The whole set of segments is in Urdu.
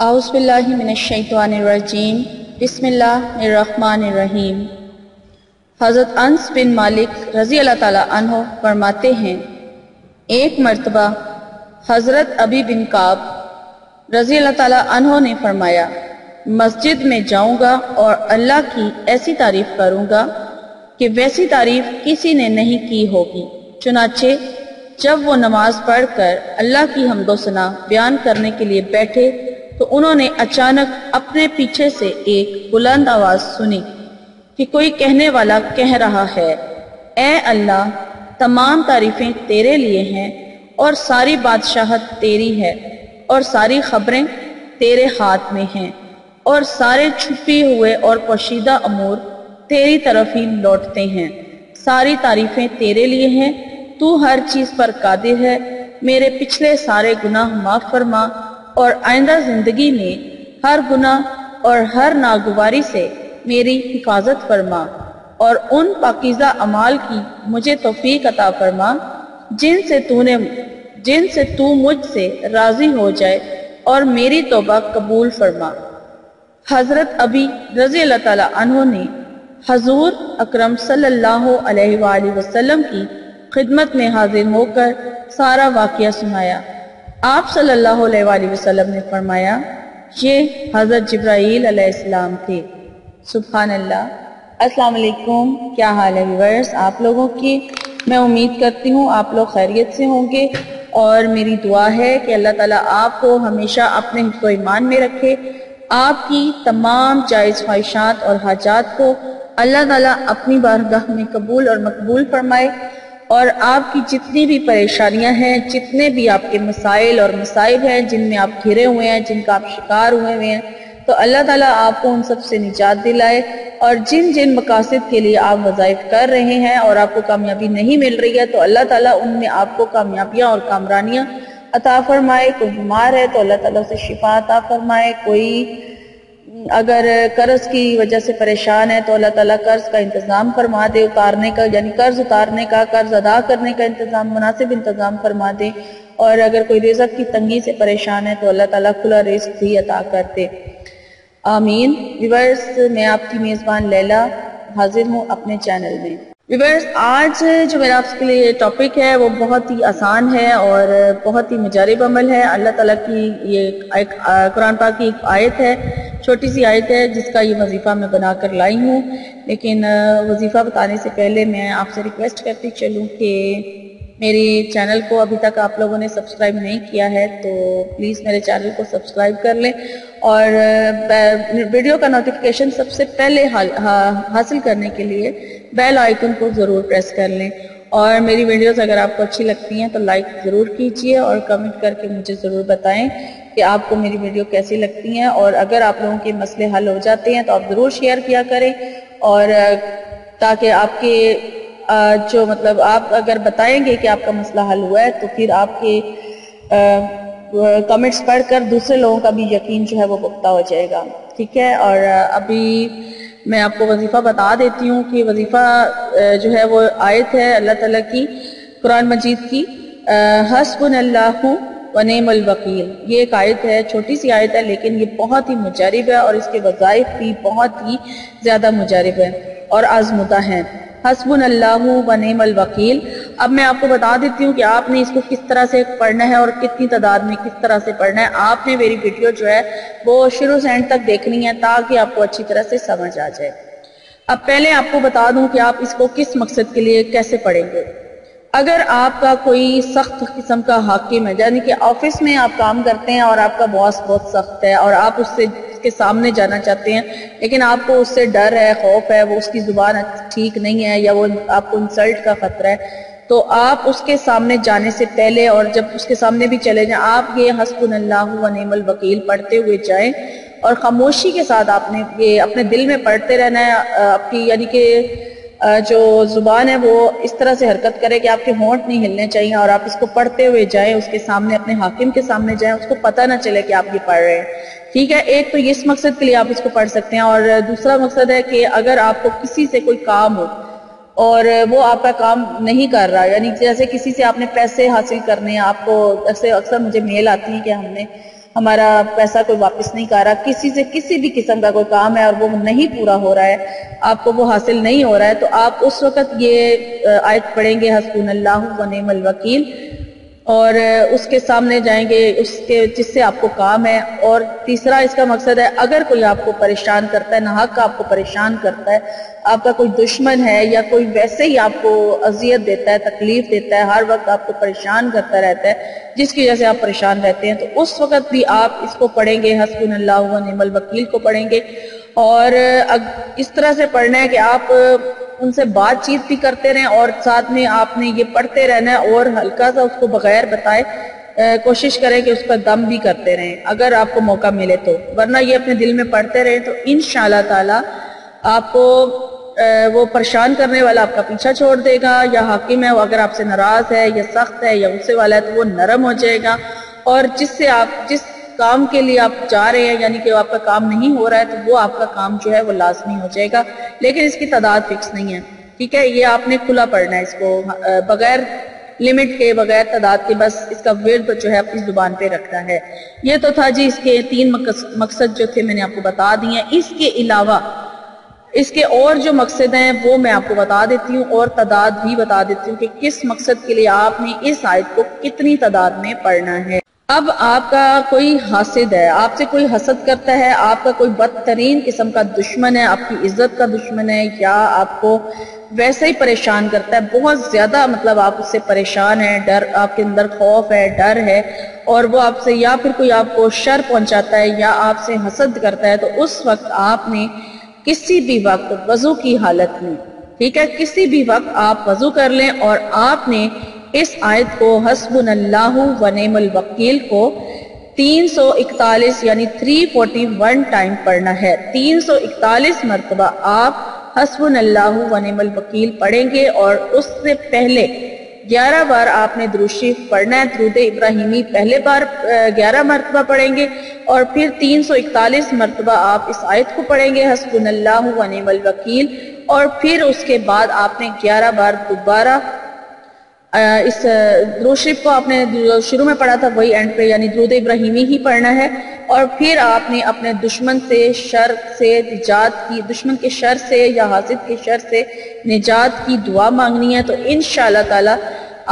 اعوذ باللہ من الشیطان الرجیم بسم اللہ الرحمن الرحیم۔ حضرت انس بن مالک رضی اللہ تعالیٰ عنہ فرماتے ہیں، ایک مرتبہ حضرت ابی بن کعب رضی اللہ تعالیٰ عنہ نے فرمایا، مسجد میں جاؤں گا اور اللہ کی ایسی تعریف کروں گا کہ ویسی تعریف کسی نے نہیں کی ہوگی۔ چنانچہ جب وہ نماز پڑھ کر اللہ کی حمد و ثنا بیان کرنے کے لیے بیٹھے تو انہوں نے اچانک اپنے پیچھے سے ایک بلند آواز سنی کہ کوئی کہنے والا کہہ رہا ہے، اے اللہ، تمام تعریفیں تیرے لیے ہیں اور ساری بادشاہت تیری ہے اور ساری خبریں تیرے ہاتھ میں ہیں اور سارے چھپے ہوئے اور پوشیدہ امور تیری طرف ہی لوٹتے ہیں۔ ساری تعریفیں تیرے لیے ہیں، تو ہر چیز پر قادر ہے۔ میرے پچھلے سارے گناہ معاف فرما اور آئندہ زندگی میں ہر گناہ اور ہر ناگواری سے میری حفاظت فرما اور ان پاکیزہ اعمال کی مجھے توفیق عطا فرما جن سے تو مجھ سے راضی ہو جائے اور میری توبہ قبول فرما۔ حضرت ابی رضی اللہ تعالیٰ عنہ نے حضور اکرم صلی اللہ علیہ وآلہ وسلم کی خدمت میں حاضر ہو کر سارا واقعہ سنایا۔ آپ صلی اللہ علیہ وآلہ وسلم نے فرمایا، یہ حضرت جبرائیل علیہ السلام تھے۔ سبحان اللہ۔ السلام علیکم، کیا حال ہے ویورز آپ لوگوں کی؟ میں امید کرتی ہوں آپ لوگ خیریت سے ہوں گے، اور میری دعا ہے کہ اللہ تعالیٰ آپ کو ہمیشہ اپنے حفظ و ایمان میں رکھے، آپ کی تمام جائز خواہشات اور حاجات کو اللہ تعالیٰ اپنی بارگاہ میں قبول اور مقبول فرمائے، اور آپ کی جتنی بھی پریشانیاں ہیں، جتنے بھی آپ کے مسائل اور مصائب ہیں جن میں آپ گھرے ہوئے ہیں، جن کا آپ شکار ہوئے ہیں، تو اللہ تعالیٰ آپ کو ان سب سے نجات دلائے، اور جن جن مقاصد کے لیے آپ وظائف کر رہے ہیں اور آپ کو کامیابی نہیں مل رہی ہے تو اللہ تعالیٰ ان میں آپ کو کامیابیاں اور کامرانیاں عطا فرمائے۔ کوئی بیمار ہے تو اللہ تعالیٰ سے شفا عطا فرمائے، کوئی اگر قرض کی وجہ سے پریشان ہے تو اللہ تعالیٰ قرض کا انتظام فرما دے، اتارنے کا، یعنی قرض اتارنے کا، قرض ادا کرنے کا انتظام، مناسب انتظام فرما دے، اور اگر کوئی رزق کی تنگی سے پریشان ہے تو اللہ تعالیٰ کھلا رزق بھی عطا کر دے، آمین۔ ویورز، میں آپ کی میزبان لیلا حاضر ہوں اپنے چینل میں۔ ویورز، آج جو میرا آپ کے لیے ٹاپک ہے وہ بہت ہی آسان ہے اور بہت ہی مجارب عمل ہے۔ اللہ تعالیٰ کی یہ ایک قرآن پاک کی ایک آیت ہے، چھوٹی سی آیت ہے جس کا یہ وظیفہ میں بنا کر لائی ہوں، لیکن وظیفہ بتانے سے پہلے میں آپ سے ریکویسٹ کرتی چلوں کہ میری چینل کو ابھی تک آپ لوگوں نے سبسکرائب نہیں کیا ہے تو پلیز میرے چینل کو سبسکرائب کر لیں، اور ویڈیو کا نوٹیفیکیشن سب سے پہلے حاصل کرنے کے لیے بیل آئیکن کو ضرور پریس کر لیں، اور میری ویڈیوز اگر آپ کو اچھی لگتی ہیں تو لائک ضرور کیجئے اور کمنٹ کر کے مجھے ضرور بتائیں کہ آپ کو میری ویڈیو کیسی لگتی ہیں، اور اگر آپ لوگوں کے مسئلے حل ہو جاتے ہیں تو آپ ضرور شیئر کیا کریں، اور تاکہ آپ کے جو مطلب آپ اگر بتائیں گے کہ آپ کا مسئلہ حل ہوا ہے تو پھر آپ کے کمنٹس پڑھ کر دوسرے لوگوں کا بھی یقین جو ہے وہ پختہ ہو جائے گا، ٹھیک ہے۔ اور ابھی میں آپ کو وظیفہ بتا دیتی ہوں کہ وظیفہ جو ہے وہ آیت ہے اللہ تعالیٰ کی قرآن مجید کی، حسبنا اللہ ونعم الوکیل۔ یہ ایک آیت ہے، چھوٹی سی آیت ہے لیکن یہ بہت ہی مجارب ہے اور اس کے وظائف بھی بہت ہی زیادہ مجارب ہے اور آزمودہ ہیں۔ حسبنا اللہ ونعم الوکیل۔ اب میں آپ کو بتا دیتی ہوں کہ آپ نے اس کو کس طرح سے پڑھنا ہے اور کتنی تعداد میں کس طرح سے پڑھنا ہے۔ آپ نے میری ویڈیو جو ہے وہ شروع سے اینڈ تک دیکھنی ہے تاکہ آپ کو اچھی طرح سے سمجھ آ جائے۔ اب پہلے آپ کو بتا دوں کہ آپ اس کو کس مقصد کے لیے کیسے پڑھیں گے۔ اگر آپ کا کوئی سخت قسم کا حاکم ہے، یعنی کہ آفس میں آپ کام کرتے ہیں اور آپ کا باس بہت سخت ہے اور آپ اس کے سامنے جانا چاہتے ہیں لیکن آپ کو اس سے ڈر ہے، خوف ہے، وہ اس کی زبان ٹھیک نہیں ہے یا وہ آپ کو انسلٹ کا خطرہ ہے، تو آپ اس کے سامنے جانے سے پہلے اور جب اس کے سامنے بھی چلے جائیں آپ یہ حسبنا اللہ ونعم الوکیل پڑھتے ہوئے جائیں، اور خاموشی کے ساتھ آپ نے یہ اپنے دل میں پڑھتے رہنا ہے۔ آپ کی یعنی کہ جو زبان ہے وہ اس طرح سے حرکت کرے کہ آپ کے ہونٹ نہیں ہلنے چاہیے، اور آپ اس کو پڑھتے ہوئے جائیں اس کے سامنے، اپنے حاکم کے سامنے جائیں، اس کو پتہ نہ چلے کہ آپ یہ پڑھ رہے ہیں، ٹھیک ہے۔ ایک تو اس مقصد کے لیے آپ اس کو پڑھ سکتے ہیں، اور دوسرا مقصد ہے کہ اگر آپ کو کسی سے کوئی کام ہو اور وہ آپ کا کام نہیں کر رہا، یعنی جیسے کسی سے آپ نے پیسے حاصل کرنے ہیں، آپ کو اکثر مجھے میل آتی ہے کہ ہمارا پیسہ کوئی واپس نہیں کر رہا، کسی سے کسی بھی قسم کا کوئی کام ہے اور وہ نہیں پورا ہو رہا ہے، آپ کو وہ حاصل نہیں ہو رہا ہے، تو آپ اس وقت یہ آیت پڑھیں گے حسبنا اللہ و نعم الوکیل، اور اس کے سامنے جائیں گے جس سے آپ کو کام ہے۔ اور تیسرا اس کا مقصد ہے اگر کوئی آپ کو پریشان کرتا ہے، ناحق آپ کو پریشان کرتا ہے، آپ کا کوئی دشمن ہے یا کوئی ویسے ہی آپ کو اذیت دیتا ہے، تکلیف دیتا ہے، ہر وقت آپ کو پریشان کرتا رہتا ہے، جس کی وجہ سے آپ پریشان رہتے ہیں، تو اس وقت بھی آپ اس کو پڑھیں گے، حسبنا اللہ و نعم الوکیل کو پڑھیں گے۔ اور اس طرح سے پڑھنا ہے کہ آپ ان سے بات چیت بھی کرتے رہیں اور ساتھ میں آپ نے یہ پڑھتے رہنا ہے، اور ہلکا سا اس کو بغیر بتائے کوشش کریں کہ اس کا دم بھی کرتے رہیں اگر آپ کو موقع ملے تو، ورنہ یہ اپنے دل میں پڑھتے رہیں تو انشاءاللہ تعالی آپ کو وہ پریشان کرنے والا آپ کا پیچھا چھوڑ دے گا، یا حاکم ہے وہ اگر آپ سے ناراض ہے یا سخت ہے یا غصے والا ہے تو وہ نرم ہو جائے گا، اور جس کام کے لیے آپ جا رہے ہیں یعنی کہ آپ کا کام نہیں ہو رہا ہے تو وہ آپ کا کام جو ہے وہ لازمی ہو جائے گا، لیکن اس کی تعداد فکس نہیں ہے، ٹھیک ہے؟ یہ آپ نے کھلا پڑھنا ہے اس کو، بغیر لمٹ کے، بغیر تعداد کے، بس اس کا ورد جو ہے اپنی زبان پہ رکھنا ہے۔ یہ تو تھا جی اس کے 3 مقصد جو تھے میں نے آپ کو بتا دی ہیں۔ اس کے علاوہ اس کے اور جو مقصد ہیں وہ میں آپ کو بتا دیتی ہوں، اور تعداد بھی بتا دیتی ہوں کہ کس مقصد کے لیے آپ نے اس آیت کو کتنی تعداد میں پڑھنا ہے۔ اب آپ کا کوئی حاسد ہے، آپ سے کوئی حسد کرتا ہے، آپ کا کوئی بدترین قسم کا دشمن ہے، آپ کی عزت کا دشمن ہے، یا آپ کو ویسے ہی پریشان کرتا ہے، بہت زیادہ مطلب آپ اس سے پریشان ہیں، ڈر آپ کے اندر، خوف ہے، ڈر ہے، اور وہ آپ سے یا پھر کوئی آپ کو شر پہنچاتا ہے یا آپ سے حسد کرتا ہے، تو اس وقت آپ نے کسی بھی وقت وضو کی حالت میں، ٹھیک ہے، کسی بھی وقت آپ وضو کر لیں اور آپ نے اس آیت کو حسبنا اللہ و نعم الوکیل کو 341 یعنی 341 ٹائم پڑھنا ہے۔ 341 مرتبہ آپ حسبنا اللہ و نعم الوکیل پڑھیں گے، اور اس سے پہلے 11 بار آپ نے درود شریف پڑھنا ہے، درود ابراہیمی پہلے بار 11 مرتبہ پڑھیں گے، اور پھر 341 مرتبہ آپ اس آیت کو پڑھیں گے حسبنا اللہ و نعم الوکیل، اور پھر اس کے بعد آپ نے 11 بار دوبارہ اس درود شریف کو آپ نے شروع میں پڑھا تھا وہی اینڈ پہ یعنی درود ابراہیمی ہی پڑھنا ہے، اور پھر آپ نے اپنے دشمن سے شر سے نجات کی، دشمن کے شر سے یا حاسد کے شر سے نجات کی دعا مانگنی ہے، تو انشاءاللہ تعالی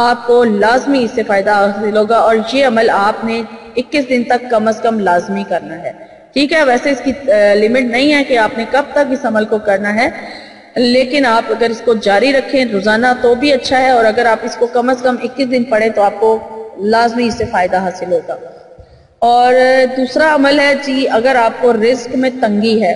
آپ کو لازمی اس سے فائدہ حاصل ہوگا، اور یہ عمل آپ نے 21 دن تک کم از کم لازمی کرنا ہے، ٹھیک ہے؟ ویسے اس کی لمٹ نہیں ہے کہ آپ نے کب تک اس عمل کو کرنا ہے، لیکن آپ اگر اس کو جاری رکھیں روزانہ تو بھی اچھا ہے، اور اگر آپ اس کو کم از کم 21 دن پڑھیں تو آپ کو لازمی اس سے فائدہ حاصل ہوگا۔ اور دوسرا عمل ہے جی، اگر آپ کو رزق میں تنگی ہے،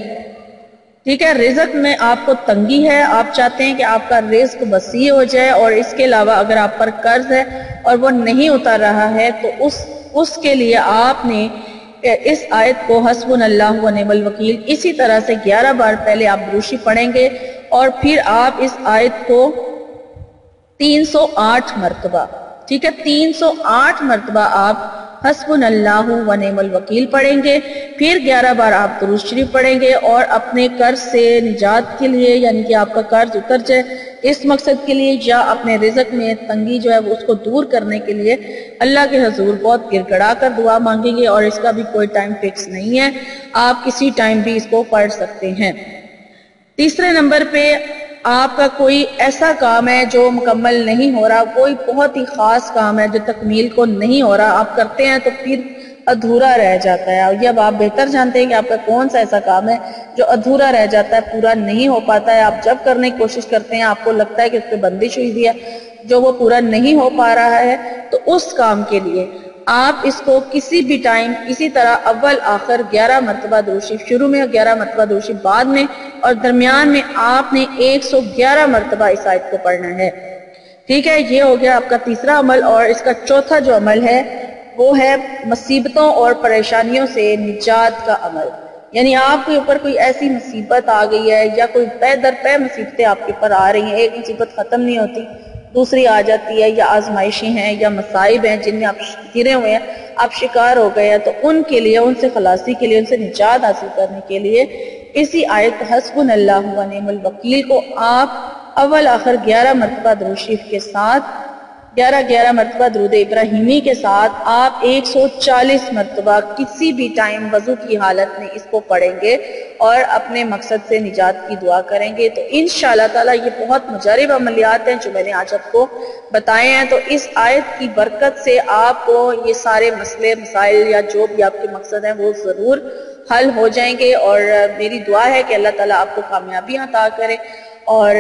ٹھیک ہے، رزق میں آپ کو تنگی ہے، آپ چاہتے ہیں کہ آپ کا رزق وسیع ہو جائے، اور اس کے علاوہ اگر آپ پر قرض ہے اور وہ نہیں اتر رہا ہے تو اس کے لیے آپ نے اس آیت کو حسبنا اللہ و نعم الوکیل اسی طرح سے 11 بار پہلے آپ درود شریف پڑھیں گے، اور پھر آپ اس آیت کو 308 مرتبہ، ٹھیک ہے، 308 مرتبہ آپ حسبنا اللہ و نعم الوکیل پڑھیں گے، پھر 11 بار آپ درود شریف پڑھیں گے، اور اپنے قرض سے نجات کے لیے یعنی کہ آپ کا قرض اتر جائے اس مقصد کے لیے، یا اپنے رزق میں تنگی جو ہے وہ اس کو دور کرنے کے لیے اللہ کے حضور بہت گر گڑا کر دعا مانگیں گے، اور اس کا بھی کوئی ٹائم فکس نہیں ہے، آپ کسی ٹائم بھی اس کو پڑھ سکتے ہیں۔ تیسرے نمبر پہ آپ کا کوئی ایسا کام ہے جو مکمل نہیں ہو رہا، کوئی بہت ہی خاص کام ہے جو تکمیل کو نہیں ہو رہا، آپ کرتے ہیں تو پھر ادھورا رہ جاتا ہے، اور یہ اب آپ بہتر جانتے ہیں کہ آپ کا کون سا ایسا کام ہے جو ادھورا رہ جاتا ہے، پورا نہیں ہو پاتا ہے، آپ جب کرنے کی کوشش کرتے ہیں آپ کو لگتا ہے کہ اس پہ بندش ہوئی ہے جو وہ پورا نہیں ہو پا رہا ہے، تو اس کام کے لیے آپ اس کو کسی بھی ٹائم اسی طرح اول آخر 11 مرتبہ درود شریف شروع میں، 11 مرتبہ درود شریف بعد میں، اور درمیان میں آپ نے 111 مرتبہ اس آیت کو پڑھنا ہے، ٹھیک ہے؟ یہ ہو گیا آپ کا تیسرا عمل۔ اور اس کا چوتھا جو عمل ہے وہ ہے مصیبتوں اور پریشانیوں سے نجات کا عمل، یعنی آپ کے اوپر کوئی ایسی مصیبت آ گئی ہے یا کوئی پے در پے مصیبتیں آپ کے اوپر آ رہی ہیں، ایک مصیبت ختم نہیں ہوتی دوسری آ جاتی ہے، یا آزمائشیں ہیں یا مصائب ہیں جن میں آپ گرے ہوئے ہیں، آپ شکار ہو گئے ہیں، تو ان کے لیے، ان سے خلاصی کے لیے، ان سے نجات حاصل کرنے کے لیے اسی آیت حسبنا اللہ و نعم الوکیل کو آپ اول آخر 11 مرتبہ درود شریف کے ساتھ 11 مرتبہ درود ابراہیمی کے ساتھ آپ 140 مرتبہ کسی بھی ٹائم وضو کی حالت میں اس کو پڑھیں گے اور اپنے مقصد سے نجات کی دعا کریں گے تو انشاءاللہ تعالی یہ بہت مجرب عملیات ہیں جو میں نے آج آپ کو بتائے ہیں۔ تو اس آیت کی برکت سے آپ کو یہ سارے مسئلے مسائل یا جو بھی آپ کے مقصد ہیں وہ ضرور حل ہو جائیں گے، اور میری دعا ہے کہ اللہ تعالیٰ آپ کو کامیابی عطا کرے۔ اور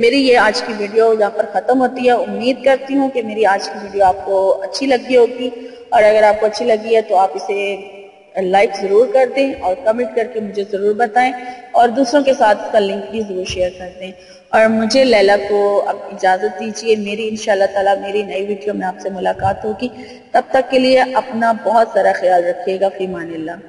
میری یہ آج کی ویڈیو یہاں پر ختم ہوتی ہے۔ امید کرتی ہوں کہ میری آج کی ویڈیو آپ کو اچھی لگی ہوگی، اور اگر آپ کو اچھی لگی ہے تو آپ اسے لائک ضرور کر دیں اور کمنٹ کر کے مجھے ضرور بتائیں، اور دوسروں کے ساتھ اس کا لنک بھی ضرور شیئر کر دیں۔ اور مجھے لیلا کو اب اجازت دیجیے، میری انشاءاللہ تعالی میری نئی ویڈیو میں آپ سے ملاقات ہوگی۔ تب تک کے لیے اپنا بہت سارا خیال رکھیے گا۔ فی امان اللہ۔